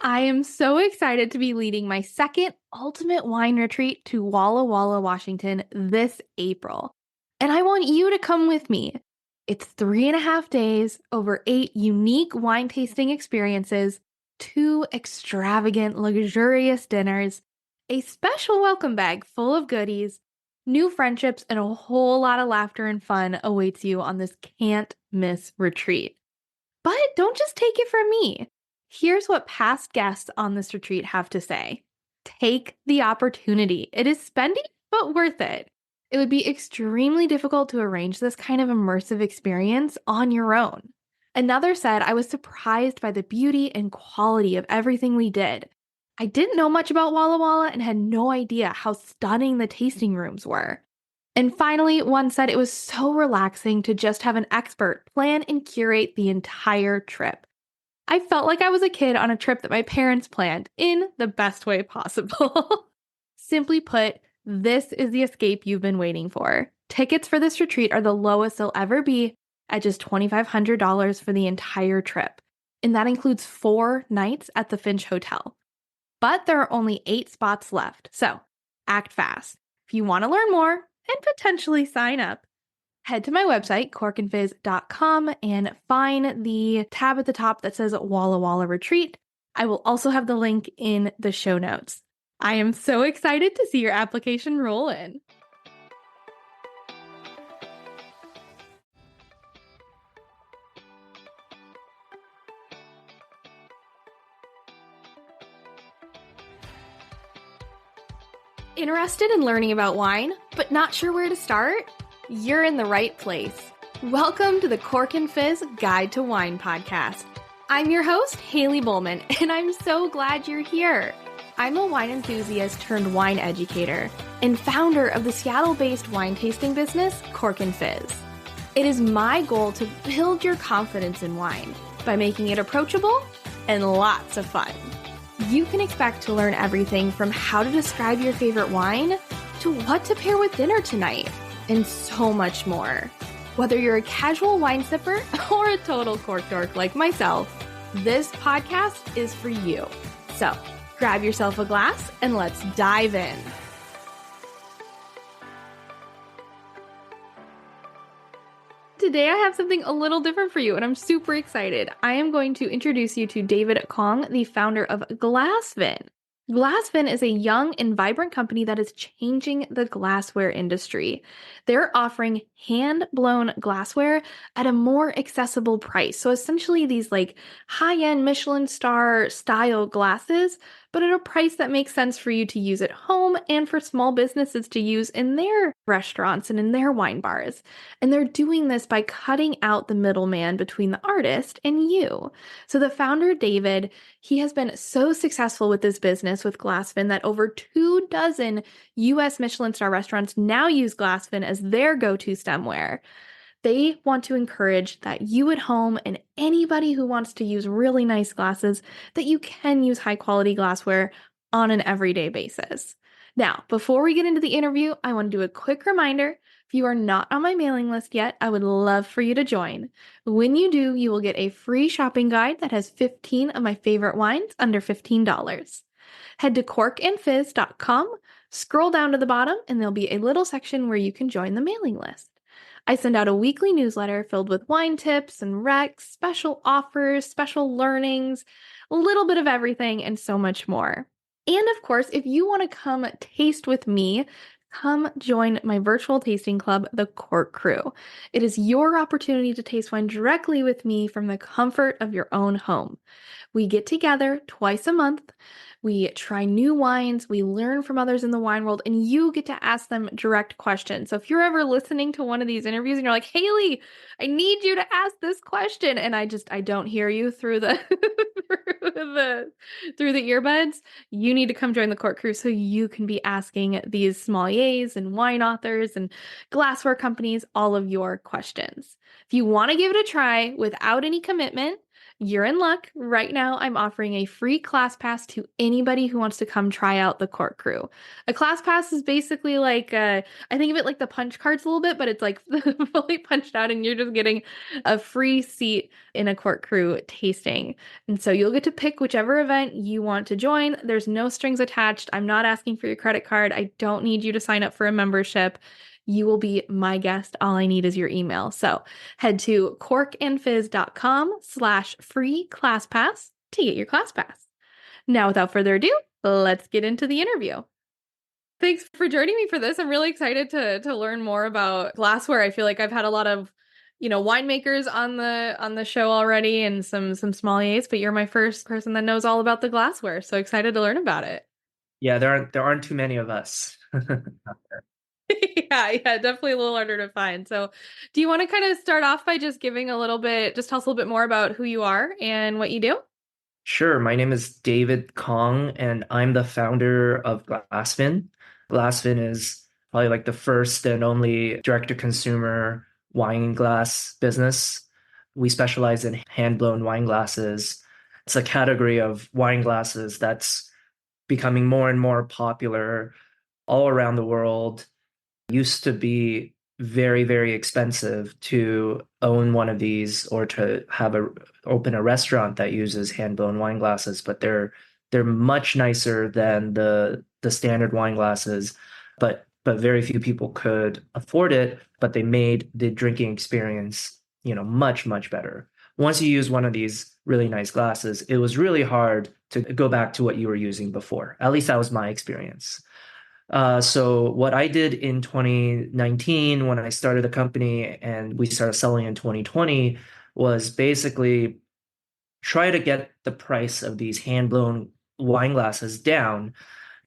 I am so excited to be leading my second ultimate wine retreat to Walla Walla, Washington this April. And I want you to come with me. It's 3.5 days over 8 unique wine tasting experiences, 2 extravagant, luxurious dinners, a special welcome bag full of goodies, new friendships, and a whole lot of laughter and fun awaits you on this can't miss retreat. But don't just take it from me. Here's what past guests on this retreat have to say. Take the opportunity. It is spending, but worth it. It would be extremely difficult to arrange this kind of immersive experience on your own. Another said, I was surprised by the beauty and quality of everything we did. I didn't know much about Walla Walla and had no idea how stunning the tasting rooms were. And finally, one said it was so relaxing to just have an expert plan and curate the entire trip. I felt like I was a kid on a trip that my parents planned in the best way possible. Simply put, this is the escape you've been waiting for. Tickets for this retreat are the lowest they'll ever be at just $2,500 for the entire trip. And that includes 4 nights at the Finch Hotel. But there are only 8 spots left, so act fast. If you want to learn more and potentially sign up, head to my website, corkandfizz.com, and find the tab at the top that says Walla Walla Retreat. I will also have the link in the show notes. I am so excited to see your application roll in. Interested in learning about wine, but not sure where to start? You're in the right place. Welcome to the Cork and Fizz Guide to Wine podcast. I'm your host, Haley Bowman, and I'm so glad you're here. I'm a wine enthusiast turned wine educator and founder of the Seattle-based wine tasting business, Cork and Fizz. It is my goal to build your confidence in wine by making it approachable and lots of fun. You can expect to learn everything from how to describe your favorite wine to what to pair with dinner tonight, and so much more. Whether you're a casual wine sipper or a total cork dork like myself, this podcast is for you. So grab yourself a glass and let's dive in. Today I have something a little different for you, and I'm super excited. I am going to introduce you to David Kong, the founder of Glasvin. Glasvin is a young and vibrant company that is changing the glassware industry. They're offering hand-blown glassware at a more accessible price. So essentially these like high-end Michelin star style glasses, but at a price that makes sense for you to use at home and for small businesses to use in their restaurants and in their wine bars. And they're doing this by cutting out the middleman between the artist and you. So the founder, David, he has been so successful with this business with Glasvin that over 24 US Michelin star restaurants now use Glasvin as their go-to stemware. They want to encourage that you at home and anybody who wants to use really nice glasses, that you can use high quality glassware on an everyday basis. Now, before we get into the interview, I want to do a quick reminder. If you are not on my mailing list yet, I would love for you to join. When you do, you will get a free shopping guide that has 15 of my favorite wines under $15. Head to corkandfizz.com, scroll down to the bottom, and there'll be a little section where you can join the mailing list. I send out a weekly newsletter filled with wine tips and recs, special offers, special learnings, a little bit of everything, and so much more. And of course, if you want to come taste with me, come join my virtual tasting club, the Cork Crew. It is your opportunity to taste wine directly with me from the comfort of your own home. We get together twice a month. We try new wines, we learn from others in the wine world, and you get to ask them direct questions. So if you're ever listening to one of these interviews and you're like, Haley, I need you to ask this question, and I don't hear you through the through the earbuds, you need to come join the Cork Crew so you can be asking these sommeliers and wine authors and glassware companies all of your questions. If you want to give it a try without any commitment, You're in luck. Right now, I'm offering a free class pass to anybody who wants to come try out the Cork Crew. A class pass is basically like, I think of it like the punch cards a little bit, but it's like fully punched out, and you're just getting a free seat in a Cork Crew tasting. And so you'll get to pick whichever event you want to join. There's no strings attached. I'm not asking for your credit card. I don't need you to sign up for a membership. You will be my guest. All I need is your email. So head to corkandfizz.com/free class pass to get your class pass. Now, without further ado, let's get into the interview. Thanks for joining me for this. I'm really excited to learn more about glassware. I feel like I've had a lot of, winemakers on the show already and some sommeliers, but you're my first person that knows all about the glassware. So excited to learn about it. Yeah, there aren't too many of us. Yeah, definitely a little harder to find. So, do you want to kind of start off by just just tell us a little bit more about who you are and what you do? Sure, my name is David Kong, and I'm the founder of Glasvin. Glasvin is probably like the first and only direct-to-consumer wine glass business. We specialize in hand-blown wine glasses. It's a category of wine glasses that's becoming more and more popular all around the world. Used to be very, very expensive to own one of these or to have a open a restaurant that uses hand-blown wine glasses, but they're much nicer than the standard wine glasses, but very few people could afford it, but they made the drinking experience, much, much better. Once you use one of these really nice glasses, it was really hard to go back to what you were using before. At least that was my experience. So what I did in 2019 when I started the company and we started selling in 2020 was basically try to get the price of these hand-blown wine glasses down.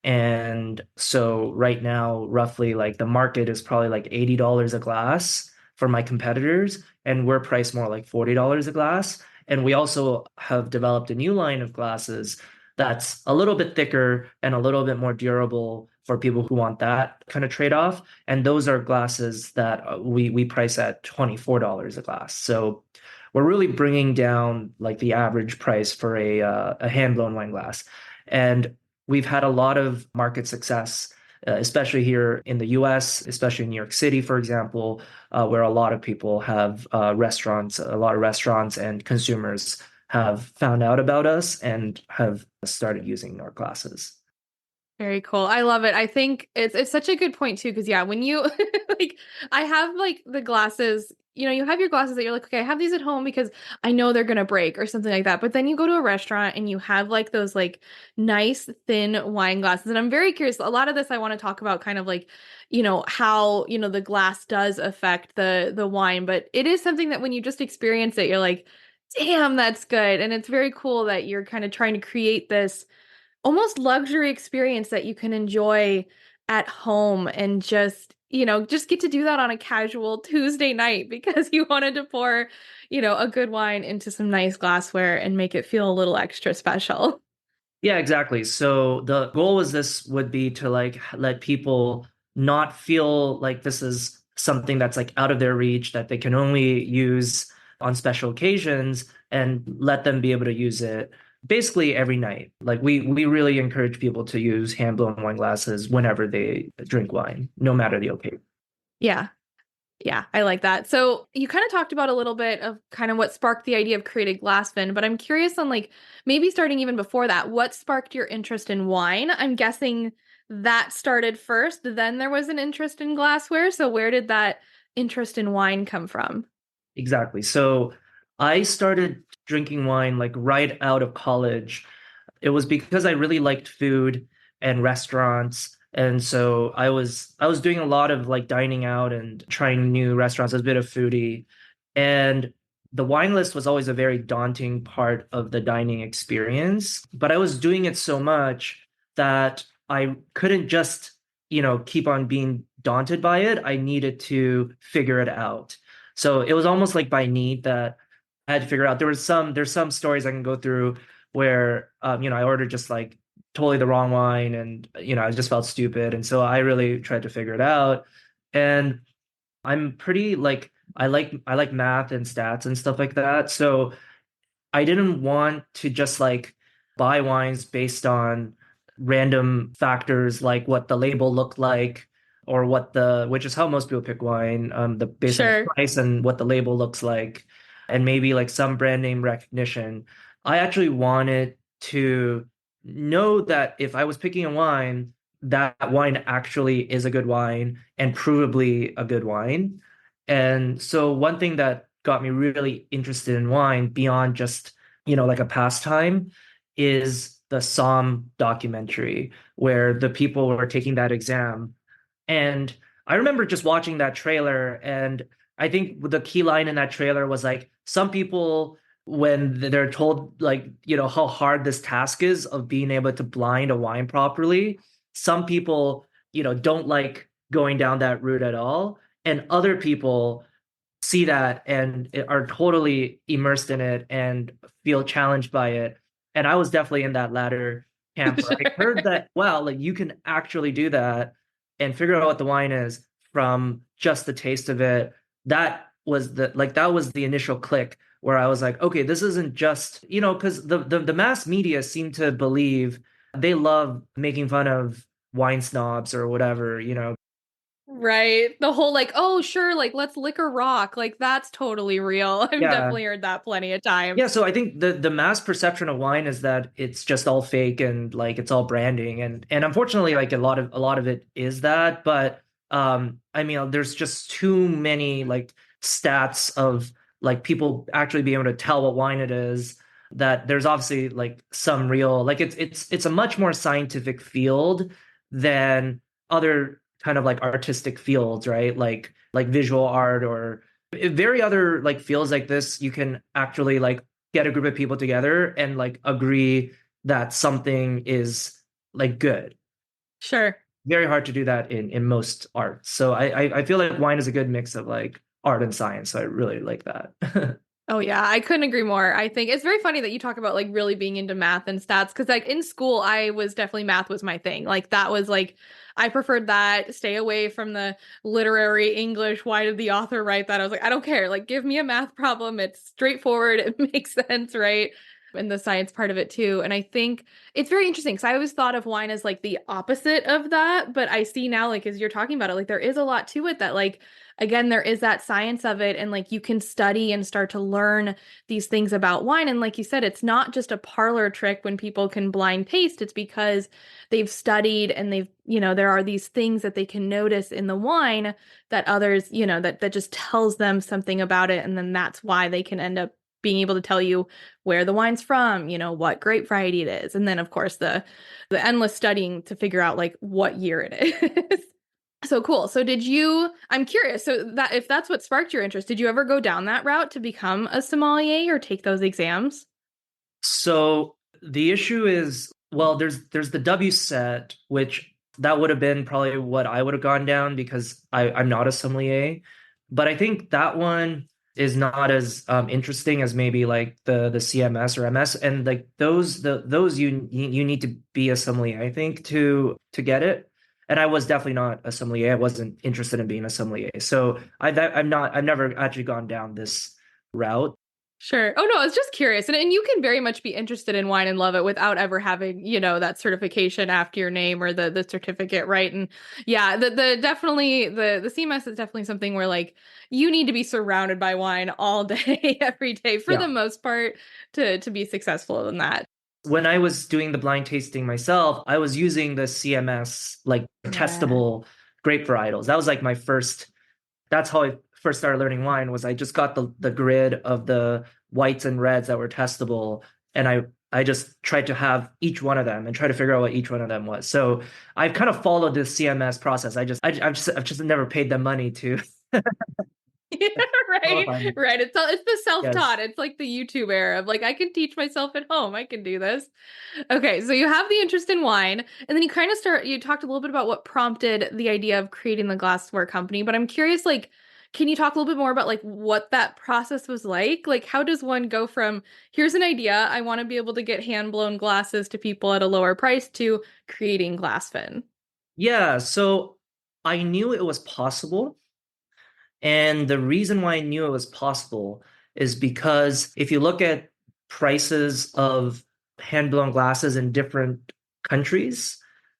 And so right now, roughly like the market is probably like $80 a glass for my competitors, and we're priced more like $40 a glass. And we also have developed a new line of glasses that's a little bit thicker and a little bit more durable for people who want that kind of trade-off. And those are glasses that we price at $24 a glass. So we're really bringing down like the average price for a hand-blown wine glass. And we've had a lot of market success, especially here in the US, especially in New York City, for example, where a lot of people have restaurants, a lot of restaurants and consumers have found out about us and have started using our classes. Very cool. I love it. I think it's such a good point too, because yeah, when you like I have like the glasses, you have your glasses that you're like, okay, I have these at home because I know they're gonna break or something like that. But then you go to a restaurant and you have like those like nice thin wine glasses. And I'm very curious. A lot of this I want to talk about kind of like, how, the glass does affect the wine, but it is something that when you just experience it, you're like, damn, that's good. And it's very cool that you're kind of trying to create this almost luxury experience that you can enjoy at home and just get to do that on a casual Tuesday night because you wanted to pour, a good wine into some nice glassware and make it feel a little extra special. Yeah, exactly. So the goal was this would be to like let people not feel like this is something that's like out of their reach that they can only use on special occasions and let them be able to use it basically every night. Like we really encourage people to use hand-blown wine glasses whenever they drink wine, no matter the occasion. Yeah. Yeah, I like that. So you kind of talked about a little bit of kind of what sparked the idea of creating Glassfin, but I'm curious on like maybe starting even before that, what sparked your interest in wine? I'm guessing that started first, then there was an interest in glassware. So where did that interest in wine come from? Exactly. So I started drinking wine like right out of college. It was because I really liked food and restaurants. And so I was doing a lot of like dining out and trying new restaurants, I was a bit of foodie. And the wine list was always a very daunting part of the dining experience. But I was doing it so much that I couldn't just, keep on being daunted by it. I needed to figure it out. So it was almost like by need that I had to figure out. There's some stories I can go through where I ordered just like totally the wrong wine and I just felt stupid. And so I really tried to figure it out. And I'm pretty like I like math and stats and stuff like that. So I didn't want to just like buy wines based on random factors like what the label looked like or which is how most people pick wine, based on the Sure. price and what the label looks like, and maybe like some brand name recognition. I actually wanted to know that if I was picking a wine, that wine actually is a good wine and provably a good wine. And so one thing that got me really interested in wine beyond just, like a pastime is the Somm documentary where the people were taking that exam. And I remember just watching that trailer, and I think the key line in that trailer was like, some people, when they're told, like, how hard this task is of being able to blind a wine properly, some people, don't like going down that route at all. And other people see that and are totally immersed in it and feel challenged by it. And I was definitely in that latter camp where I heard Sure. that, wow, like you can actually do that and figure out what the wine is from just the taste of it. That was the initial click where I was like, okay, this isn't just, because the mass media seem to believe they love making fun of wine snobs or whatever, Right. The whole like, oh, sure, like let's lick a rock. Like that's totally real. I've yeah. definitely heard that plenty of times. Yeah, so I think the mass perception of wine is that it's just all fake and like it's all branding, and unfortunately like a lot of it is that, but I mean there's just too many like stats of like people actually being able to tell what wine it is, that there's obviously like some real, like it's a much more scientific field than other kind of like artistic fields, right? Like visual art or very other like fields like this. You can actually like get a group of people together and like agree that something is like good. Sure. Very hard to do that in most arts. So I feel like wine is a good mix of like art and science. So I really like that. Oh yeah, I couldn't agree more. I think it's very funny that you talk about like really being into math and stats because like in school I was definitely math was my thing. Like that was like I preferred that. Stay away from the literary English. Why did the author write that? I was like, I don't care. Like give me a math problem. It's straightforward. It makes sense, right? And the science part of it too. And I think it's very interesting because I always thought of wine as like the opposite of that, but I see now like as you're talking about it, like there is a lot to it that like again, there is that science of it, and like you can study and start to learn these things about wine. And like you said, it's not just a parlor trick when people can blind taste, it's because they've studied and there are these things that they can notice in the wine that others, that just tells them something about it. And then that's why they can end up being able to tell you where the wine's from, what grape variety it is. And then of course the endless studying to figure out like what year it is. So cool. So I'm curious. So that if that's what sparked your interest, did you ever go down that route to become a sommelier or take those exams? So the issue is, well, there's the W set, which that would have been probably what I would have gone down because I'm not a sommelier. But I think that one is not as interesting as maybe like the CMS or MS. And like those you need to be a sommelier, I think, to get it. And I was definitely not a sommelier. I wasn't interested in being a sommelier. So I've never actually gone down this route. Sure. Oh no, I was just curious. And you can very much be interested in wine and love it without ever having, that certification after your name or the certificate, right? And yeah, the definitely the CMS is definitely something where like you need to be surrounded by wine all day, every day for the Yeah. most part to be successful in that. When I was doing the blind tasting myself, I was using the CMS like Yeah. testable grape varietals. That was like that's how I first started learning wine. Was I just got the grid of the whites and reds that were testable, and I just tried to have each one of them and try to figure out what each one of them was. So I've kind of followed this CMS process. I've just never paid them money to Yeah, right, qualify me. right. It's the Yes. self-taught. It's like the YouTube era of like I can teach myself at home. I can do this. Okay, so you have the interest in wine, and then you talked a little bit about what prompted the idea of creating the glassware company, but I'm curious, like, can you talk a little bit more about like what that process was like? Like, how does one go from here's an idea, I want to be able to get hand-blown glasses to people at a lower price to creating Glassfin? Yeah. So I knew it was possible. And the reason why I knew it was possible is because if you look at prices of hand blown glasses in different countries,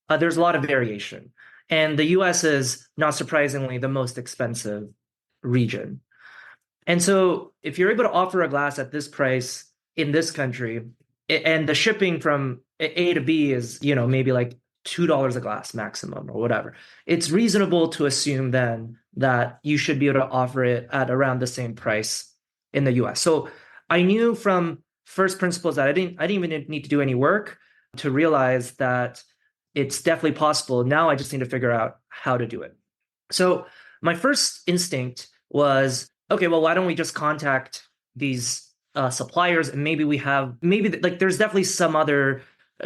there's a lot of variation. And the US is, not surprisingly, the most expensive region. And so if you're able to offer a glass at this price in this country, and the shipping from A to B is, maybe like $2 a glass maximum or whatever, it's reasonable to assume then that you should be able to offer it at around the same price in the US. So I knew from first principles that I didn't even need to do any work to realize that it's definitely possible. Now I just need to figure out how to do it. So my first instinct was, okay, well, why don't we just contact these suppliers, and maybe like there's definitely some other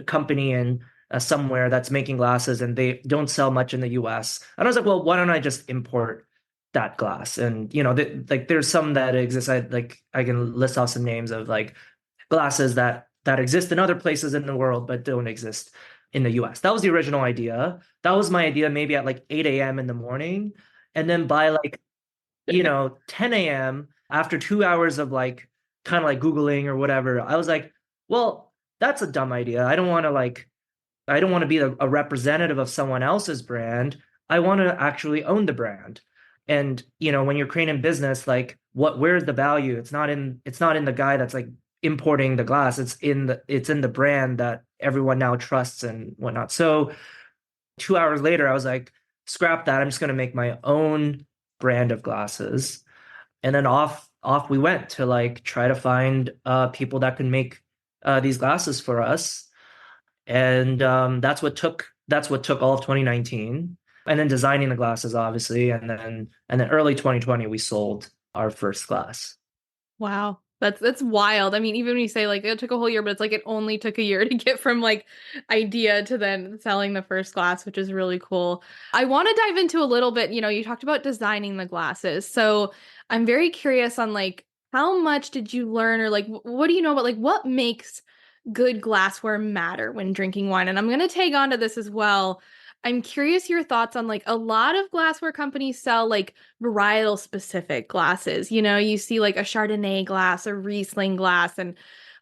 company in somewhere that's making glasses and they don't sell much in the US. And I was like, well, why don't I just import that glass? And like there's some that exist. I can list off some names of like glasses that exist in other places in the world but don't exist in the US. That was the original idea. That was my idea maybe at like 8 a.m. in the morning. And then by like 10 a.m., after 2 hours of like kind of like Googling or whatever, I was like, well, that's a dumb idea. I don't want to be a representative of someone else's brand. I want to actually own the brand. And when you're creating business, like where's the value? It's not in the guy that's like importing the glass. It's in the brand that everyone now trusts and whatnot. So 2 hours later, I was like, scrap that. I'm just going to make my own brand of glasses. And then off we went to like try to find people that can make these glasses for us. And that's what took all of 2019. And then designing the glasses, obviously. And then early 2020, we sold our first glass. Wow. That's wild. I mean, even when you say like it took a whole year, but it's like it only took a year to get from like idea to then selling the first glass, which is really cool. I want to dive into a little bit, you talked about designing the glasses. So I'm very curious on like how much did you learn or like what do you know about like what makes good glassware matter when drinking wine? And I'm going to tag on to this as well. I'm curious your thoughts on like a lot of glassware companies sell like varietal specific glasses. You see like a Chardonnay glass, a Riesling glass, and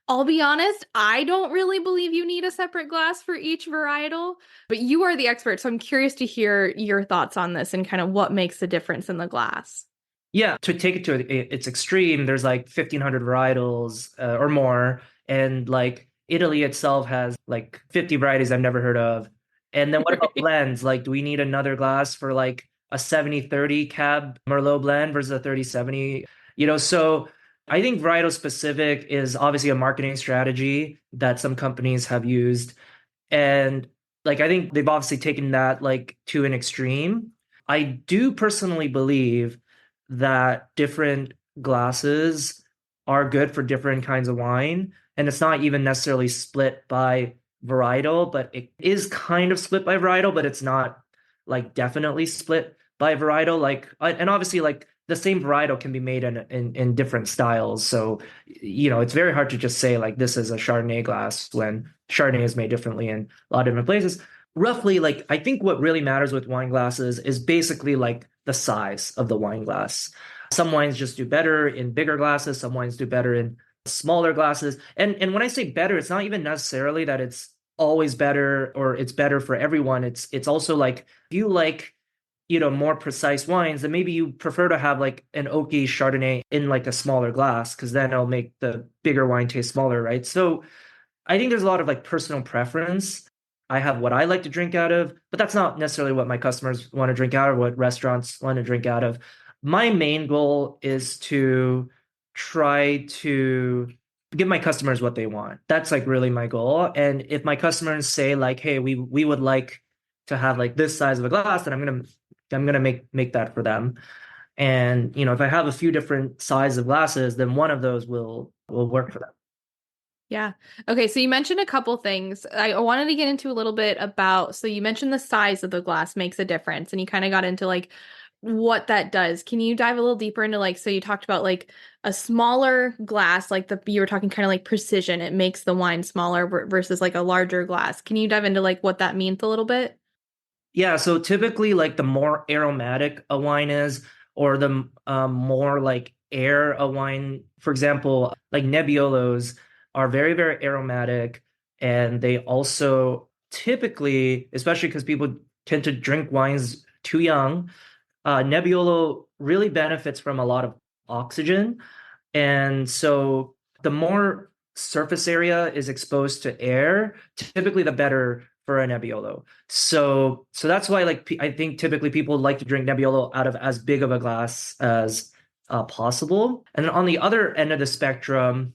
I'll be honest, I don't really believe you need a separate glass for each varietal, but you are the expert. So I'm curious to hear your thoughts on this and kind of what makes the difference in the glass. Yeah, to take it to its extreme, there's like 1,500 varietals or more, and like Italy itself has like 50 varieties I've never heard of. And then what about Right. blends? Like, do we need another glass for like a 70-30 Cab Merlot blend versus a 30-70? So I think varietal specific is obviously a marketing strategy that some companies have used. And like I think they've obviously taken that like to an extreme. I do personally believe that different glasses are good for different kinds of wine. And it's not even necessarily split by varietal, but it is kind of split by varietal, but it's not like definitely split by varietal. Like, and obviously, like the same varietal can be made in different styles. So, it's very hard to just say like this is a Chardonnay glass when Chardonnay is made differently in a lot of different places. Roughly, like I think what really matters with wine glasses is basically like the size of the wine glass. Some wines just do better in bigger glasses, some wines do better in smaller glasses. And when I say better, it's not even necessarily that it's always better or it's better for everyone. It's also like if you like more precise wines, then maybe you prefer to have like an oaky Chardonnay in like a smaller glass because then it'll make the bigger wine taste smaller, right? So I think there's a lot of like personal preference. I have what I like to drink out of, but that's not necessarily what my customers want to drink out of, what restaurants want to drink out of. My main goal is to try to give my customers what they want. That's like really my goal. And if my customers say like, "Hey, we would like to have like this size of a glass," then I'm gonna make that for them. And if I have a few different sizes of glasses, then one of those will work for them. Yeah. Okay. So you mentioned a couple things. I wanted to get into a little bit about, so you mentioned the size of the glass makes a difference, and you kind of got into like what that does. Can you dive a little deeper into like, so you talked about like a smaller glass, like you were talking kind of like precision, it makes the wine smaller versus like a larger glass. Can you dive into like what that means a little bit? Yeah, so typically, like the more aromatic a wine is, or the more like air a wine, for example, like Nebbiolos, are very, very aromatic. And they also typically, especially because people tend to drink wines too young, Nebbiolo really benefits from a lot of oxygen. And so the more surface area is exposed to air, typically the better for a Nebbiolo. So that's why I think typically people like to drink Nebbiolo out of as big of a glass as possible. And then on the other end of the spectrum,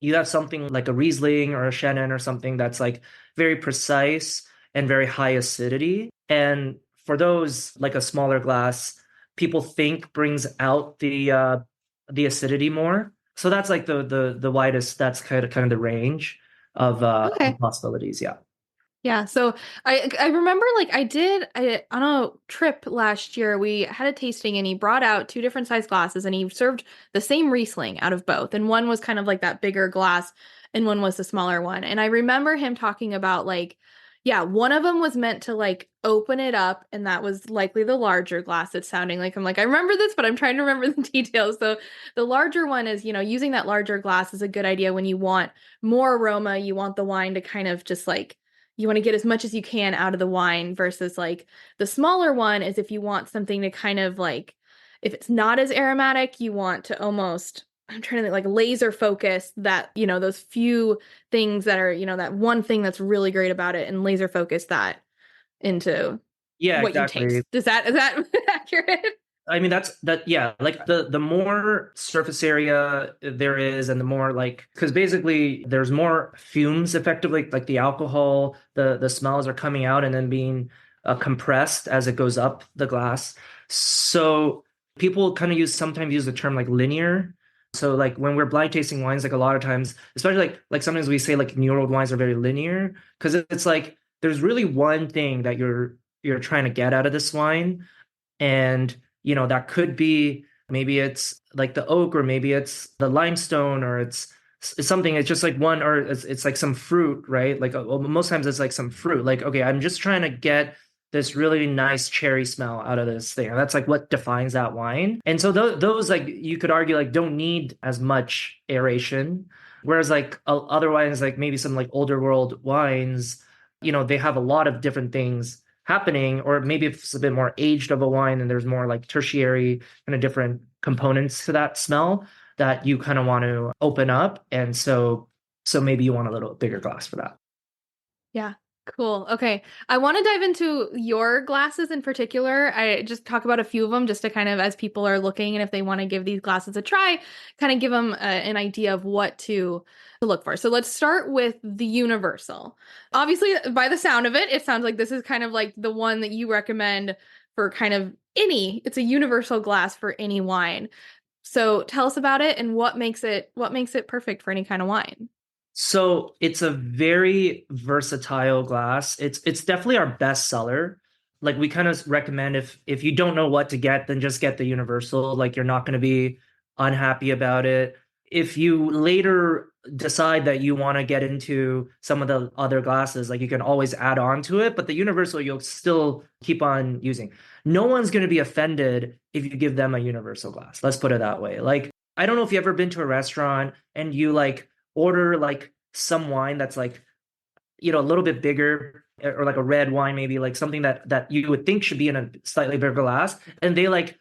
you have something like a Riesling or a Chenin or something that's like very precise and very high acidity. And for those, like a smaller glass, people think brings out the acidity more. So that's like the widest, that's kind of the range of Okay. possibilities. Yeah. Yeah, so I remember like on a trip last year we had a tasting and he brought out two different size glasses and he served the same Riesling out of both and one was kind of like that bigger glass and one was the smaller one and I remember him talking about like yeah, one of them was meant to like open it up and that was likely the larger glass. It's sounding like I'm like I remember this but I'm trying to remember the details. So the larger one is, using that larger glass is a good idea when you want more aroma, you want the wine to kind of just like you want to get as much as you can out of the wine versus like the smaller one is if you want something to kind of like if it's not as aromatic, you want to almost I'm trying to think like laser focus that, those few things that are, that one thing that's really great about it and laser focus that into Yeah, what you exactly. taste. Is that accurate? I mean, yeah, like the more surface area there is and the more like because basically there's more fumes effectively, like the alcohol, the smells are coming out and then being compressed as it goes up the glass. So people kind of sometimes use the term like linear. So like when we're blind tasting wines, like a lot of times, especially like sometimes we say like New York wines are very linear because it's like there's really one thing that you're trying to get out of this wine and, that could be maybe it's like the oak, or maybe it's the limestone, or it's something, it's just like one, or it's like some fruit, right? Like well, most times it's like some fruit. Like, okay, I'm just trying to get this really nice cherry smell out of this thing. And that's like what defines that wine. And so those like you could argue like don't need as much aeration. Whereas like other wines, like maybe some like older world wines, they have a lot of different things happening, or maybe if it's a bit more aged of a wine and there's more like tertiary kind of different components to that smell that you kind of want to open up. And so maybe you want a little bigger glass for that. Yeah, cool. Okay. I want to dive into your glasses in particular. I just talk about a few of them just to kind of, as people are looking and if they want to give these glasses a try, kind of give them an idea of what to look for. So let's start with the universal. Obviously, by the sound of it, it sounds like this is kind of like the one that you recommend for kind of it's a universal glass for any wine. So tell us about it and what makes it perfect for any kind of wine. So it's a very versatile glass. It's definitely our best seller. Like we kind of recommend if you don't know what to get, then just get the universal. Like you're not going to be unhappy about it. If you later decide that you want to get into some of the other glasses, like you can always add on to it, but the universal you'll still keep on using. No one's going to be offended if you give them a universal glass. Let's put it that way. Like I don't know if you've ever been to a restaurant and you like order like some wine that's like a little bit bigger, or like a red wine, maybe like something that you would think should be in a slightly bigger glass, and they like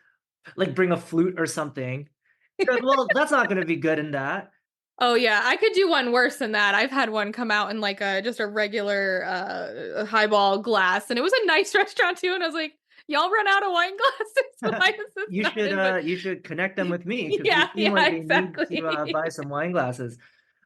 bring a flute or something. You're like, well, that's not going to be good in that. Oh yeah, I could do one worse than that. I've had one come out in like a just a regular highball glass, and it was a nice restaurant too. And I was like, "Y'all run out of wine glasses? Why is this you not should in?" But you should connect them with me because they yeah, seem yeah, like they need to exactly. buy some wine glasses.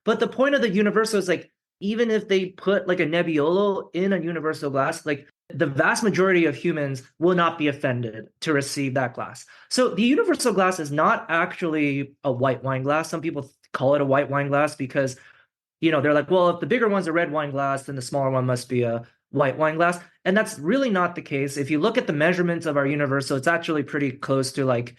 But the point of the universal is like even if they put like a Nebbiolo in a universal glass, like the vast majority of humans will not be offended to receive that glass. So the universal glass is not actually a white wine glass. Some people call it a white wine glass because they're like, well, if the bigger one's a red wine glass, then the smaller one must be a white wine glass. And that's really not the case. If you look at the measurements of our universal, it's actually pretty close to like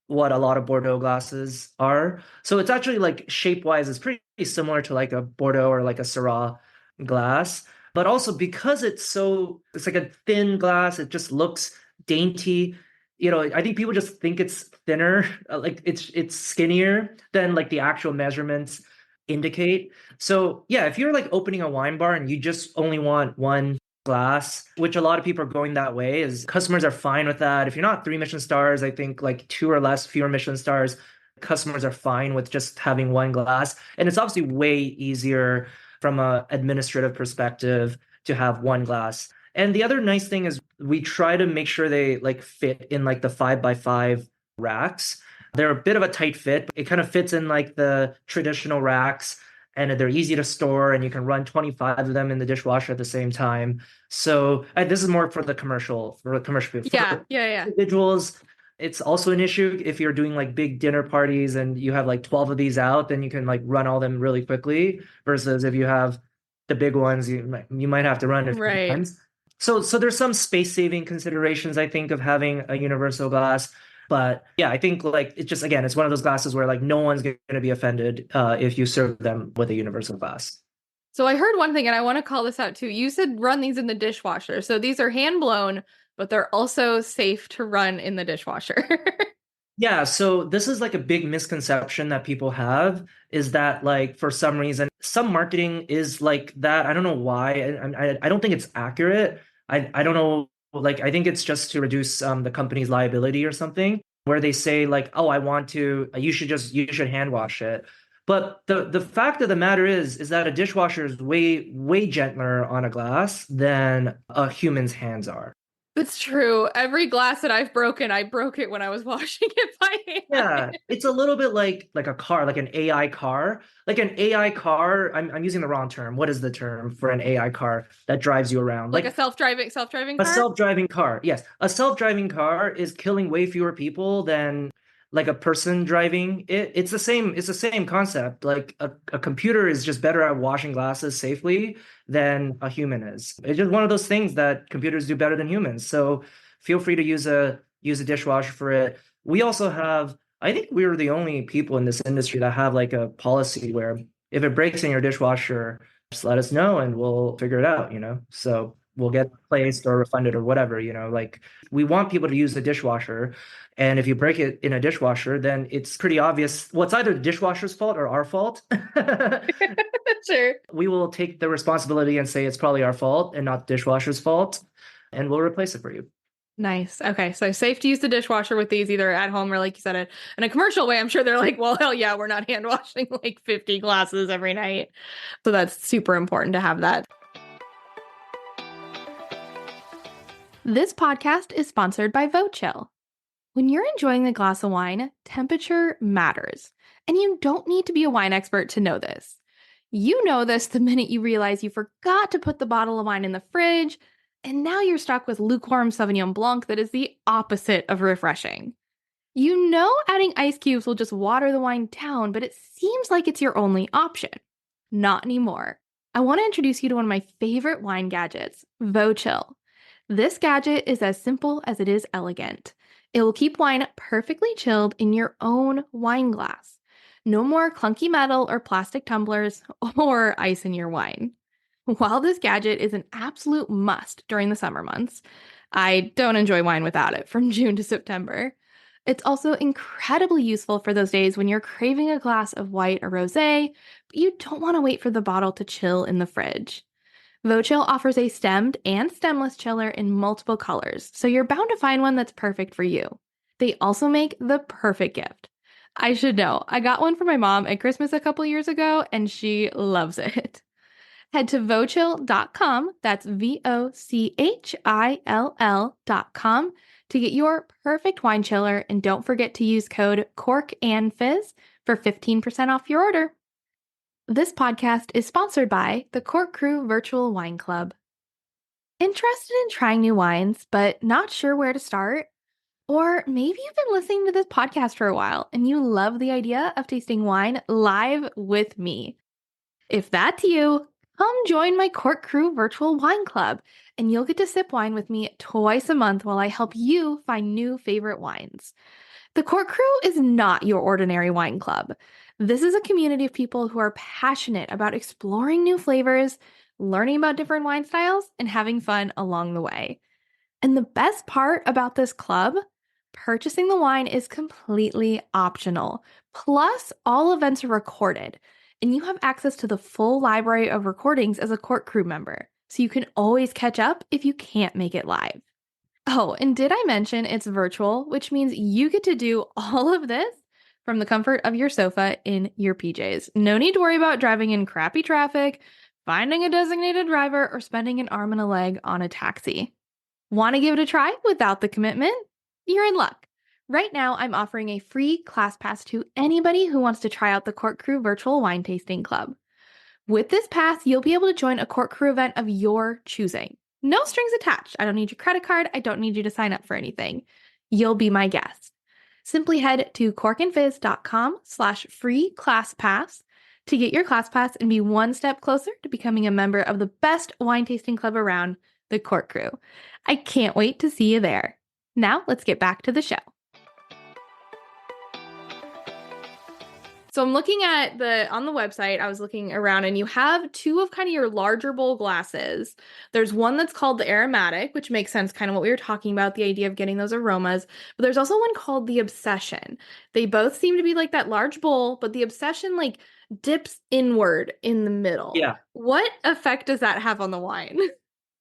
what a lot of Bordeaux glasses are. So it's actually like shape wise, it's pretty similar to like a Bordeaux or like a Syrah glass. But also because it's like a thin glass, it just looks dainty. I think people just think it's thinner, like it's skinnier than like the actual measurements. indicate. So yeah, if you're like opening a wine bar and you just only want one glass, which a lot of people are going that way, is customers are fine with that. If you're not three Michelin stars, I think like two or less, fewer Michelin stars, customers are fine with just having one glass. And it's obviously way easier from a administrative perspective to have one glass. And the other nice thing is we try to make sure they like fit in like the 5x5 racks. They're a bit of a tight fit. It kind of fits in like the traditional racks and they're easy to store and you can run 25 of them in the dishwasher at the same time. So this is more for the commercial people. Yeah, For yeah, yeah. individuals, it's also an issue if you're doing like big dinner parties and you have like 12 of these out, then you can like run all them really quickly versus if you have the big ones, you might have to run a few Right. times. So there's some space saving considerations, I think, of having a universal glass. But yeah, I think like it's just again, it's one of those glasses where like no one's going to be offended if you serve them with a universal glass. So I heard one thing, and I want to call this out too. You said run these in the dishwasher. So these are hand blown, but they're also safe to run in the dishwasher. Yeah, so this is like a big misconception that people have is that like for some reason some marketing is like that. I don't know why. I don't think it's accurate. I don't know. Like I think it's just to reduce the company's liability or something. Where they say like, oh, I want to. You should hand wash it. But the fact of the matter is that a dishwasher is way gentler on a glass than a human's hands are. It's true. Every glass that I've broken, I broke it when I was washing it by Yeah, hand. it's a little bit like a car, like an AI car. Like an AI car, I'm using the wrong term. What is the term for an AI car that drives you around? Like a Like self-driving a car? self-driving car. Yes, a self-driving car is killing way fewer people than like a person driving it. It's the same concept. Like a computer is just better at washing glasses safely than a human is. It's just one of those things that computers do better than humans. So feel free to use a dishwasher for it. We also have, I think we're the only people in this industry that have like a policy where if it breaks in your dishwasher, just let us know and we'll figure it out. So we'll get replaced or refunded or whatever. Like we want people to use the dishwasher. And if you break it in a dishwasher, then it's pretty obvious. Well, it's either the dishwasher's fault or our fault. Sure. We will take the responsibility and say it's probably our fault and not the dishwasher's fault, and we'll replace it for you. Nice. Okay, so safe to use the dishwasher with these either at home or like you said it in a commercial way. I'm sure they're like, well, hell yeah, we're not hand washing like 50 glasses every night. So that's super important to have that. This podcast is sponsored by VoChill. When you're enjoying a glass of wine, temperature matters. And you don't need to be a wine expert to know this. You know this the minute you realize you forgot to put the bottle of wine in the fridge, and now you're stuck with lukewarm Sauvignon Blanc that is the opposite of refreshing. You know adding ice cubes will just water the wine down, but it seems like it's your only option. Not anymore. I want to introduce you to one of my favorite wine gadgets, VoChill. This gadget is as simple as it is elegant. It will keep wine perfectly chilled in your own wine glass. No more clunky metal or plastic tumblers or ice in your wine. While this gadget is an absolute must during the summer months, I don't enjoy wine without it from June to September. It's also incredibly useful for those days when you're craving a glass of white or rosé, but you don't want to wait for the bottle to chill in the fridge. VoChill offers a stemmed and stemless chiller in multiple colors, so you're bound to find one that's perfect for you. They also make the perfect gift. I should know, I got one for my mom at Christmas a couple years ago, and she loves it. Head to vochill.com, that's VOCHILL.com, to get your perfect wine chiller, and don't forget to use code CORKANDFIZZ for 15% off your order. This podcast is sponsored by the Cork Crew Virtual Wine Club. Interested in trying new wines, but not sure where to start? Or maybe you've been listening to this podcast for a while and you love the idea of tasting wine live with me. If that's you, come join my Cork Crew Virtual Wine Club, and you'll get to sip wine with me twice a month while I help you find new favorite wines. The Cork Crew is not your ordinary wine club. This is a community of people who are passionate about exploring new flavors, learning about different wine styles, and having fun along the way. And the best part about this club, purchasing the wine is completely optional. Plus, all events are recorded. and you have access to the full library of recordings as a court crew member, so you can always catch up if you can't make it live. Oh, and did I mention it's virtual, which means you get to do all of this from the comfort of your sofa in your PJs. No need to worry about driving in crappy traffic, finding a designated driver, or spending an arm and a leg on a taxi. Want to give it a try without the commitment? You're in luck. Right now, I'm offering a free class pass to anybody who wants to try out the Court Crew Virtual Wine Tasting Club. With this pass, you'll be able to join a court crew event of your choosing. No strings attached. I don't need your credit card. I don't need you to sign up for anything. You'll be my guest. Simply head to corkandfizz.com/free class pass to get your class pass and be one step closer to becoming a member of the best wine tasting club around, the Court Crew. I can't wait to see you there. Now let's get back to the show. So I'm looking at on the website, I was looking around, and you have two of kind of your larger bowl glasses. There's one that's called the aromatic, which makes sense, kind of what we were talking about, the idea of getting those aromas. But there's also one called the obsession. They both seem to be like that large bowl, but the obsession like dips inward in the middle. Yeah. What effect does that have on the wine?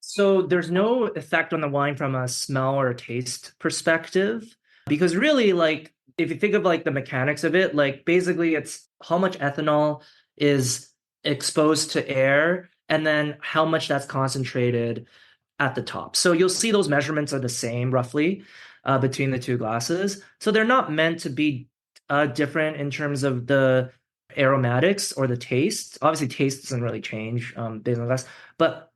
So there's no effect on the wine from a smell or taste perspective, because really, like, if you think of like the mechanics of it, like basically it's how much ethanol is exposed to air and then how much that's concentrated at the top. So you'll see those measurements are the same roughly between the two glasses. So they're not meant to be different in terms of the aromatics or the taste. Obviously, taste doesn't really change based on glass, but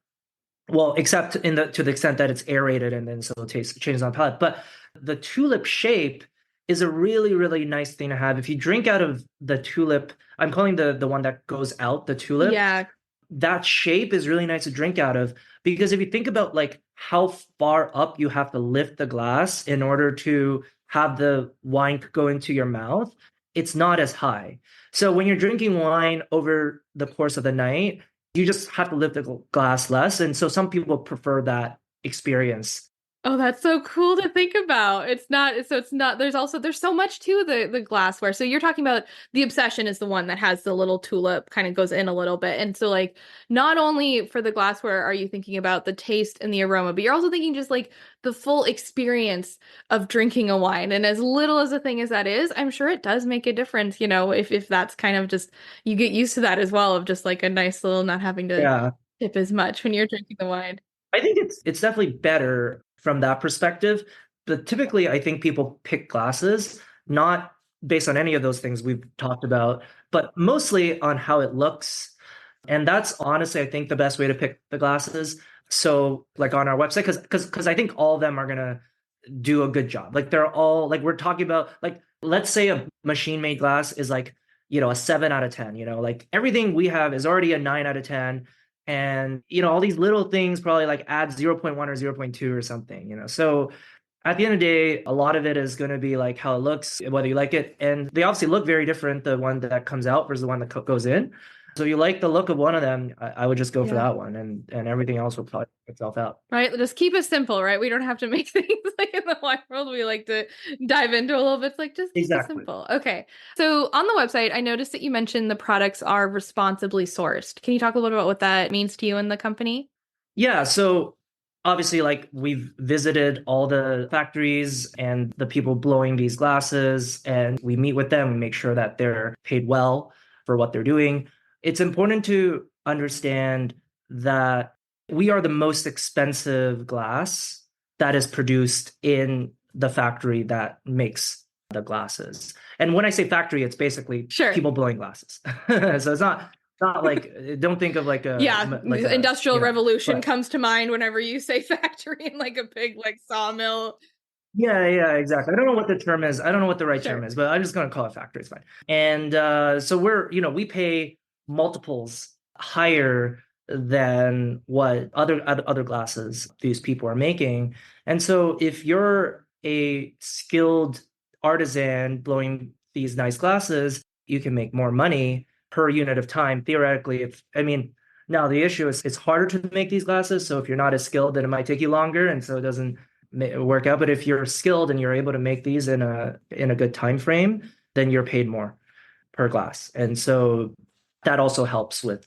well, except to the extent that it's aerated and then so it changes on palate. But the tulip shape is a really, really nice thing to have. If you drink out of the tulip, I'm calling the one that goes out, the tulip. Yeah. That shape is really nice to drink out of, because if you think about like how far up you have to lift the glass in order to have the wine go into your mouth, it's not as high. So when you're drinking wine over the course of the night, you just have to lift the glass less. And so some people prefer that experience. Oh, that's so cool to think about. It's not, there's so much to the glassware. So you're talking about the obsession is the one that has the little tulip kind of goes in a little bit. And so like not only for the glassware are you thinking about the taste and the aroma, but you're also thinking just like the full experience of drinking a wine. And as little as a thing as that is, I'm sure it does make a difference, if that's kind of just you get used to that as well of just like a nice little not having to Yeah. tip as much when you're drinking the wine. I think it's definitely better from that perspective. But typically, I think people pick glasses not based on any of those things we've talked about, but mostly on how it looks. And that's honestly, I think, the best way to pick the glasses. So, like on our website, because I think all of them are gonna do a good job. Like they're all like we're talking about, like, let's say a machine made glass is like, a 7 out of 10, like everything we have is already a 9 out of 10. And all these little things probably like add 0.1 or 0.2 or something. So at the end of the day, a lot of it is going to be like how it looks, whether you like it. And they obviously look very different, the one that comes out versus the one that goes in. So you like the look of one of them, I would just go for that one, and everything else will probably work itself out. Right? Just keep it simple, right? We don't have to make things like in the wine world. We like to dive into a little bit. It's like just keep it Exactly. simple. Okay. So on the website, I noticed that you mentioned the products are responsibly sourced. Can you talk a little bit about what that means to you and the company? Yeah, so obviously, like, we've visited all the factories and the people blowing these glasses, and we meet with them. We make sure that they're paid well for what they're doing. It's important to understand that we are the most expensive glass that is produced in the factory that makes the glasses. And when I say factory, it's basically Sure. people blowing glasses. So it's not like, don't think of like Yeah, like Industrial Revolution but comes to mind whenever you say factory and like a big like sawmill. yeah, exactly. I don't know what the term is. I don't know what the right term Sure. is, but I'm just going to call it factory. It's fine. And so we pay multiples higher than what other glasses these people are making. And so if you're a skilled artisan blowing these nice glasses, you can make more money per unit of time. Theoretically, now the issue is it's harder to make these glasses. So if you're not as skilled, then it might take you longer, and so it doesn't work out. But if you're skilled and you're able to make these in a good time frame, then you're paid more per glass. And so that also helps with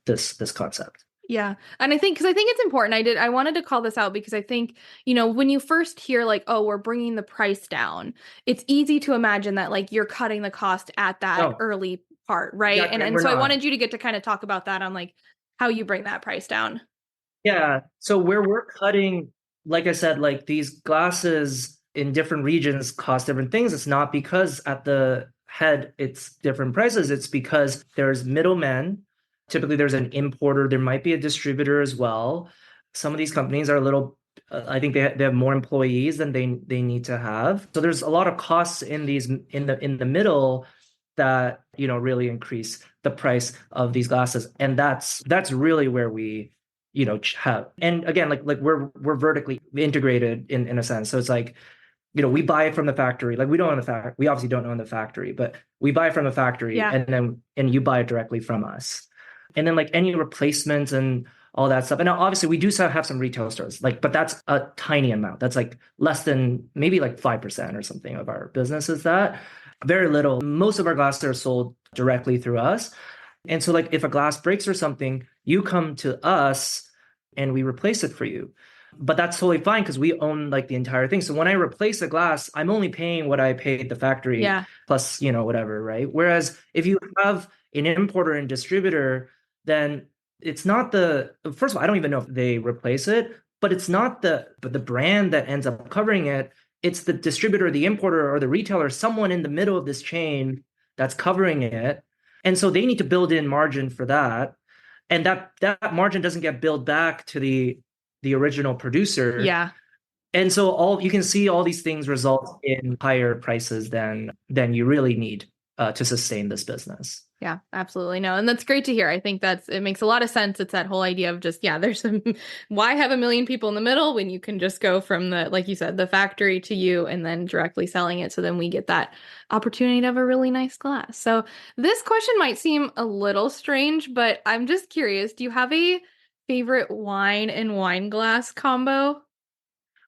this concept. Yeah. And because I think it's important. I wanted to call this out because I think, when you first hear like, oh, we're bringing the price down, it's easy to imagine that like you're cutting the cost at that No, early part, right? And exactly, and and we're so I not. wanted you to get to kind of talk about that on like how you bring that price down. Yeah. So where we're cutting, like I said, like these glasses in different regions cost different things. It's not because at the head it's different prices. It's because there's middlemen. Typically, there's an importer. There might be a distributor as well. Some of these companies are a little, I think they have more employees than they need to have. So there's a lot of costs in these in the middle that really increase the price of these glasses, and that's really where we have. And again, like we're vertically integrated in a sense. So it's like, we buy it from the factory. Like we don't own the factory. We obviously don't own the factory, but we buy it from the factory, Yeah. and you buy it directly from us. And then like any replacements and all that stuff. And now obviously we do have some retail stores, like, but that's a tiny amount. That's like less than maybe like 5% or something of our business is that. Very little. Most of our glass are sold directly through us. And so, like, if a glass breaks or something, you come to us and we replace it for you. But that's totally fine because we own like the entire thing. So when I replace a glass, I'm only paying what I paid the factory Yeah. plus, whatever, right? Whereas if you have an importer and distributor, then it's not first of all, I don't even know if they replace it, but it's not the brand that ends up covering it. It's the distributor, the importer, or the retailer, someone in the middle of this chain that's covering it. And so they need to build in margin for that. And that margin doesn't get billed back to the original producer. Yeah. And so all you can see all these things result in higher prices than you really need to sustain this business. Yeah, absolutely. No, and that's great to hear. I think it makes a lot of sense. It's that whole idea of just, yeah, there's some, why have a million people in the middle when you can just go from like you said, the factory to you and then directly selling it. So then we get that opportunity to have a really nice glass. So this question might seem a little strange, but I'm just curious. Do you have a favorite wine and wine glass combo?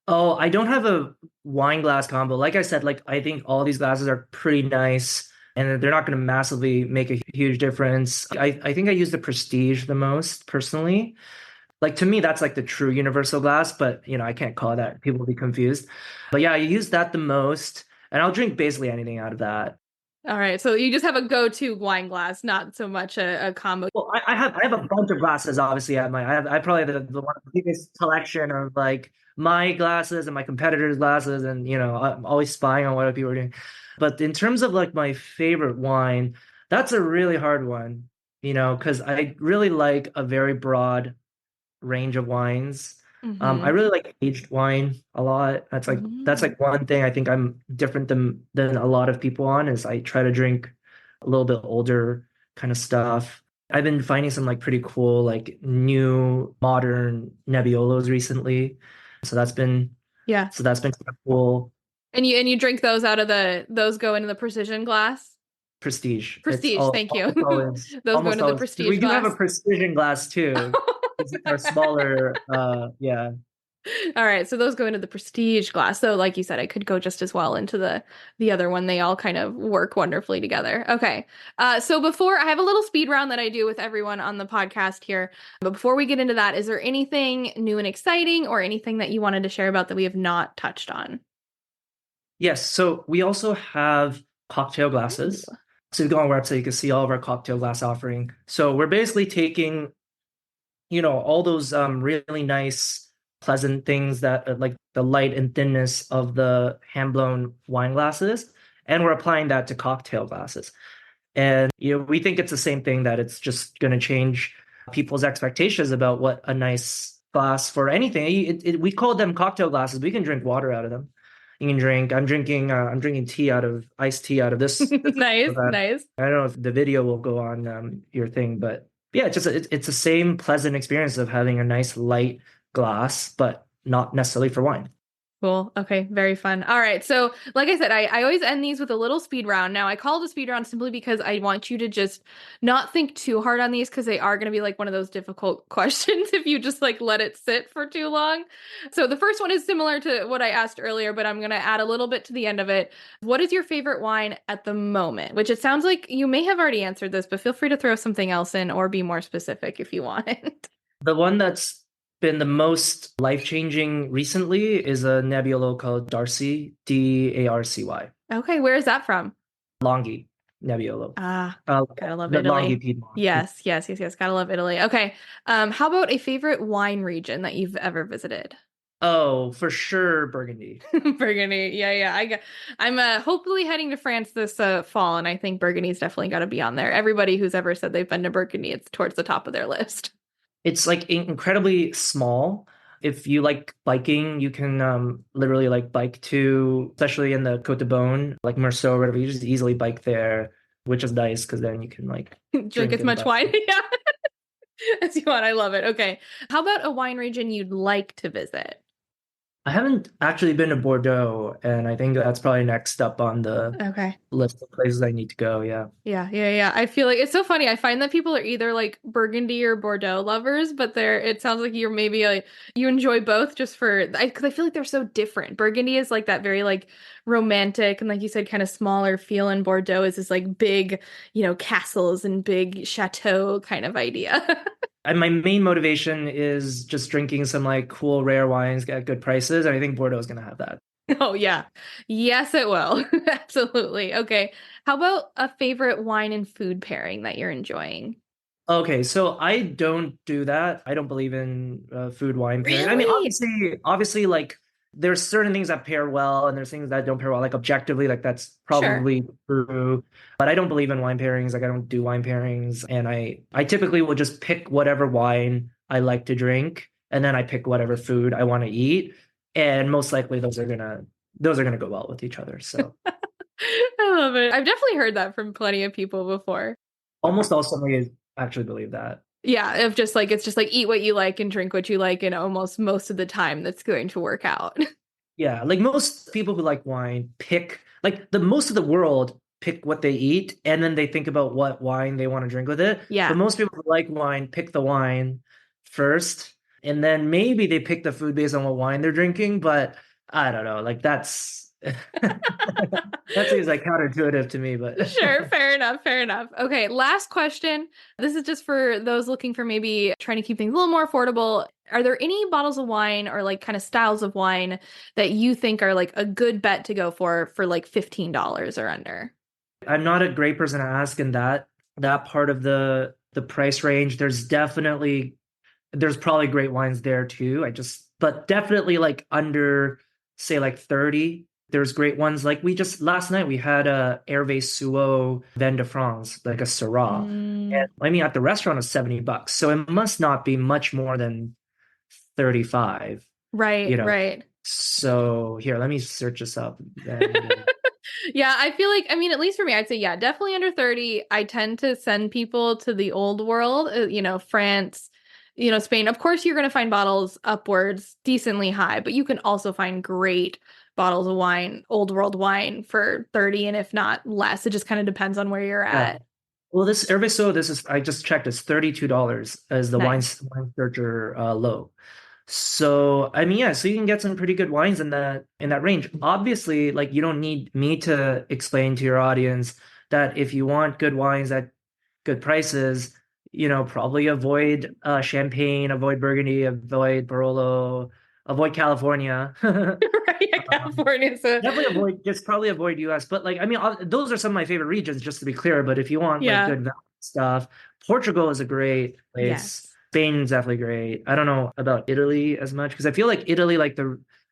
Oh, I don't have a wine glass combo. Like I said, like I think all these glasses are pretty nice and they're not going to massively make a huge difference. I think I use the Prestige the most personally. Like to me, that's like the true universal glass, but I can't call it that. People will be confused. But yeah, I use that the most, and I'll drink basically anything out of that. All right. So you just have a go-to wine glass, not so much a combo. Well, I have a bunch of glasses, obviously, at I probably have the one of the biggest collection of like my glasses and my competitors' glasses, and I'm always spying on what other people are doing. But in terms of like my favorite wine, that's a really hard one, because I really like a very broad range of wines. I Mm-hmm. really like aged wine a lot. That's like one thing I think I'm different than a lot of people on is I try to drink a little bit older kind of stuff. I've been finding some like pretty cool like new modern Nebbiolos recently. So that's been Yeah. so that's been kind of cool. And you drink those those go into the precision glass? Prestige. It's Prestige, thank you. almost always Those go almost into the always because we prestige do have a glass. precision glass too. It's like our smaller yeah. All right, so those go into the prestige glass. So like you said, it could go just as well into the other one. They all kind of work wonderfully together. Okay. So before I have a little speed round that I do with everyone on the podcast here. But before we get into that, is there anything new and exciting or anything that you wanted to share about that we have not touched on? Yes, so we also have cocktail Ooh. glasses. So you go on our website, you can see all of our cocktail glass offering. So we're basically taking, all those really nice, pleasant things that like the light and thinness of the hand-blown wine glasses, and we're applying that to cocktail glasses. And we think it's the same thing that it's just going to change people's expectations about what a nice glass for anything. We call them cocktail glasses. We can drink water out of them. You can drink. I'm drinking iced tea out of this Nice, event. nice. I don't know if the video will go on your thing, but yeah, it's the same pleasant experience of having a nice light glass, but not necessarily for wine. Cool. Okay. Very fun. All right. So, like I said, I always end these with a little speed round. Now, I call it a speed round simply because I want you to just not think too hard on these because they are going to be like one of those difficult questions if you just like let it sit for too long. So, the first one is similar to what I asked earlier, but I'm going to add a little bit to the end of it. What is your favorite wine at the moment? Which it sounds like you may have already answered this, but feel free to throw something else in or be more specific if you want. The one that's been the most life-changing recently is a Nebbiolo called Darcy, Darcy. Okay. Where is that from? Longhi Nebbiolo. Ah, Uh, gotta love the Longhi Italy. Piedmont. Yes, yes, yes, yes. Gotta love Italy. Okay. How about a favorite wine region that you've ever visited? Oh, for sure, Burgundy. Burgundy. Yeah, yeah. I'm hopefully heading to France this fall, and I think Burgundy's definitely got to be on there. Everybody who's ever said they've been to Burgundy, it's towards the top of their list. It's like incredibly small. If you like biking, you can literally like bike to, especially in the Côte de Beaune, like Meursault or whatever. You just easily bike there, which is nice because then you can like Drink drink as and much bike. wine, yeah, as you want. I love it. Okay. How about a wine region you'd like to visit? I haven't actually been to Bordeaux, and I think that's probably next up on the Okay. list of places I need to go. Yeah. Yeah, yeah, yeah. I feel like it's so funny. I find that people are either like Burgundy or Bordeaux lovers, but it sounds like you're maybe like you enjoy both just for because I feel like they're so different. Burgundy is like that very like romantic and like you said, kind of smaller feel, and Bordeaux is this like big, castles and big chateau kind of idea. And my main motivation is just drinking some like cool rare wines at good prices, and I think Bordeaux is gonna have that. Oh yeah. Yes, it will. Absolutely. Okay. How about a favorite wine and food pairing that you're enjoying? Okay, so I don't do that. I don't believe in food wine pairing. I mean, Really? obviously, like there's certain things that pair well, and there's things that don't pair well. Like objectively, like that's Sure. probably true. But I don't believe in wine pairings. Like I don't do wine pairings, and I typically will just pick whatever wine I like to drink, and then I pick whatever food I want to eat, and most likely those are gonna go well with each other. So I love it. I've definitely heard that from plenty of people before. almost all sommeliers actually believe that. Yeah, of just like it's just like eat what you like and drink what you like, and almost most of the time that's going to work out. Yeah, like most people who like wine pick like the most of the world pick what they eat and then they think about what wine they want to drink with it. But Yeah. most people who like wine pick the wine first and then maybe they pick the food based on what wine they're drinking, but I don't know. Like that's that seems like counterintuitive to me, but Sure, fair enough, fair enough. Okay, last question. This is just for those looking for maybe trying to keep things a little more affordable. Are there any bottles of wine or like kind of styles of wine that you think are like a good bet to go for like $15 or under? I'm not a great person to ask in that part of the price range. There's probably great wines there too. But definitely like under, say like 30. There's great ones. Like we just last night we had a Hervé Suot Vin de France, like a Syrah. And Mm, I mean at the restaurant is $70. So it must not be much more than 35, right, you know. right. So here, let me search this up. Then Yeah, I feel like, I mean, at least for me, I'd say, yeah, definitely under 30. I tend to send people to the old world, France, Spain. Of course, you're going to find bottles upwards decently high, but you can also find great bottles of wine, old world wine for 30 and if not less. It just kind of depends on where you're yeah. at. Well, this Hervé Suot, this is I just checked, it's $32 as the Nice. wine searcher low. So I mean, yeah, so you can get some pretty good wines in that range. Obviously, like you don't need me to explain to your audience that if you want good wines at good prices, probably avoid champagne, avoid Burgundy, avoid Barolo, avoid California. Right, yeah, California. So, Just probably avoid US. But like, I mean, those are some of my favorite regions, just to be clear. But if you want like yeah. good value stuff, Portugal is a great place. Yes. Spain's definitely great. I don't know about Italy as much because I feel like Italy, like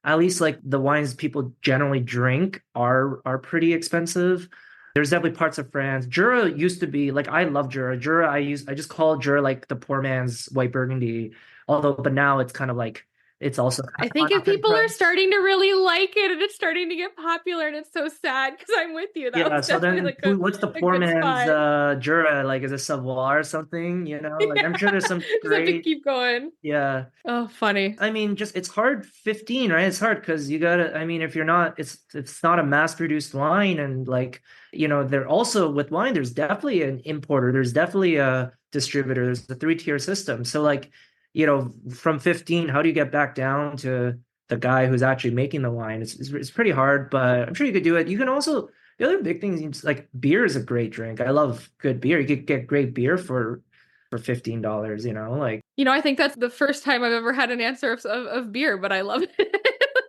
at least like the wines people generally drink are pretty expensive. There's definitely parts of France. Jura used to be like I love Jura. I just call Jura like the poor man's white Burgundy. But now it's kind of like it's also I kind of think gone if up in people are price. starting to really like it and it's starting to get popular and it's so sad because I'm with you. That Yeah, was so definitely then like what's the a poor good man's spot. Jura? Like, is it Savoir or something? Like I'm sure there's Yeah. some Just have to great, keep going. yeah. Oh, funny. I mean, just it's hard 15, right? It's hard because you gotta, I mean, if you're not, it's not a mass-produced wine, and like, they're also with wine, there's definitely an importer, there's definitely a distributor, there's a three-tier system. So like, from 15, how do you get back down to the guy who's actually making the wine? It's pretty hard, but I'm sure you could do it. You can also, the other big thing is like beer is a great drink. I love good beer. You could get great beer for $15, like. I think that's the first time I've ever had an answer of beer, but I love it.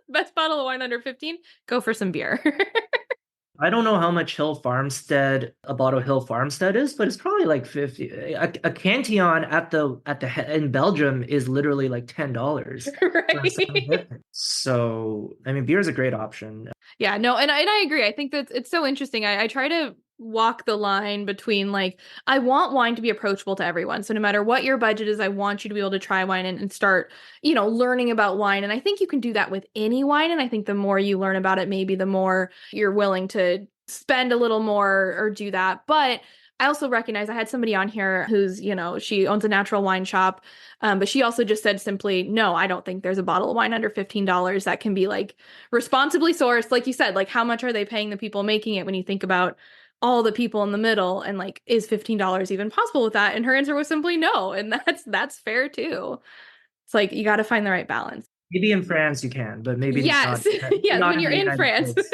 Best bottle of wine under 15, go for some beer. I don't know how much a bottle of Hill Farmstead is, but it's probably like 50. A Cantillon in Belgium is literally like $10 for a Right? 750. So, I mean, beer is a great option. Yeah, no, and I agree. I think that it's so interesting. I try to walk the line between like I want wine to be approachable to everyone. So no matter what your budget is, I want you to be able to try wine and start, learning about wine. And I think you can do that with any wine. And I think the more you learn about it, maybe the more you're willing to spend a little more or do that. But I also recognize I had somebody on here who's, she owns a natural wine shop. But she also just said simply, no, I don't think there's a bottle of wine under $15 that can be like responsibly sourced. Like you said, like how much are they paying the people making it when you think about all the people in the middle and like is $15 even possible with that? And her answer was simply no. And that's fair too. It's like you got to find the right balance. Maybe in France you can, but maybe not, Yes. Yes, not when in you're the in United France. States.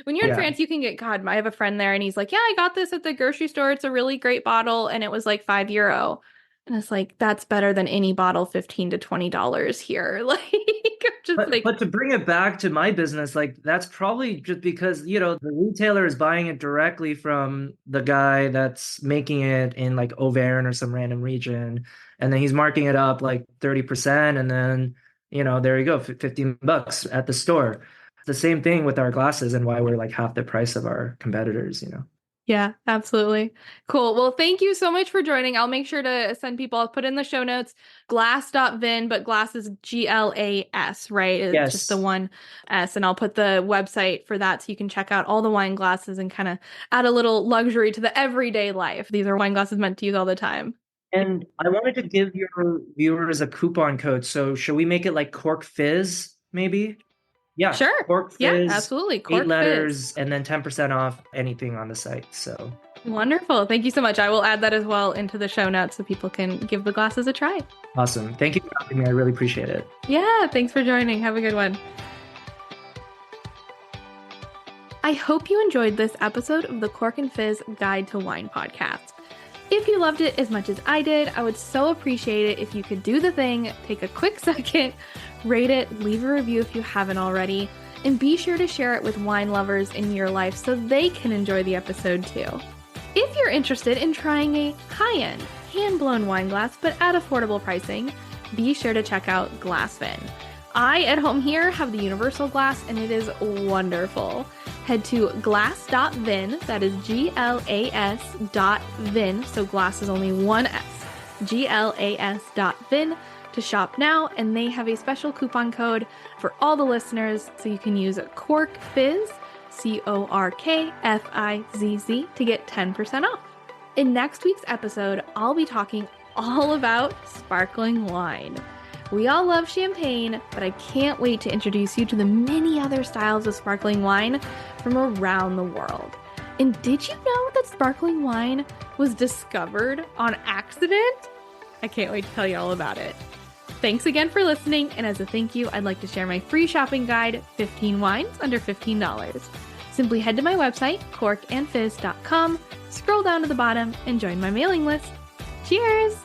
When you're in Yeah. France, you can get God, I have a friend there and he's like, "Yeah, I got this at the grocery store. It's a really great bottle and it was like €5." And it's like that's better than any bottle 15 to $20 here. Like I'm just But like but to bring it back to my business, like that's probably just because, the retailer is buying it directly from the guy that's making it in like Auvergne or some random region, and then he's marking it up like 30%, and then, there you go, $15 at the store. The same thing with our glasses and why we're like half the price of our competitors. yeah, absolutely. Cool. Well, thank you so much for joining. I'll make sure to send people, I'll put in the show notes, glass.vin, but glass is GLAS, right? It's just the Yes. one S. And I'll put the website for that so you can check out all the wine glasses and kind of add a little luxury to the everyday life. These are wine glasses meant to use all the time. And I wanted to give your viewers a coupon code. So should we make it like Cork Fizz, maybe? Yeah, Sure. Cork Yeah, Fizz, absolutely. eight Cork Fizz. letters, and then 10% off anything on the site. So Wonderful. Thank you so much. I will add that as well into the show notes so people can give the glasses a try. awesome. Thank you for having me. I really appreciate it. Yeah, thanks for joining. Have a good one. I hope you enjoyed this episode of the Cork and Fizz Guide to Wine podcast. If you loved it as much as I did, I would so appreciate it if you could do the thing, take a quick second, rate it, leave a review if you haven't already, and be sure to share it with wine lovers in your life so they can enjoy the episode too. If you're interested in trying a high-end, hand-blown wine glass but at affordable pricing, be sure to check out Glasvin. I, at home here, have the universal glass and it is wonderful. Head to glass.vin, that is GLAS.vin, so glass is only one S, GLAS.vin to shop now, and they have a special coupon code for all the listeners, so you can use Cork Fizz, CORKFIZZ, to get 10% off. In next week's episode, I'll be talking all about sparkling wine. We all love champagne, but I can't wait to introduce you to the many other styles of sparkling wine from around the world. And did you know that sparkling wine was discovered on accident? I can't wait to tell you all about it. Thanks again for listening, and as a thank you, I'd like to share my free shopping guide, 15 Wines Under $15. Simply head to my website, corkandfizz.com, scroll down to the bottom, and join my mailing list. Cheers!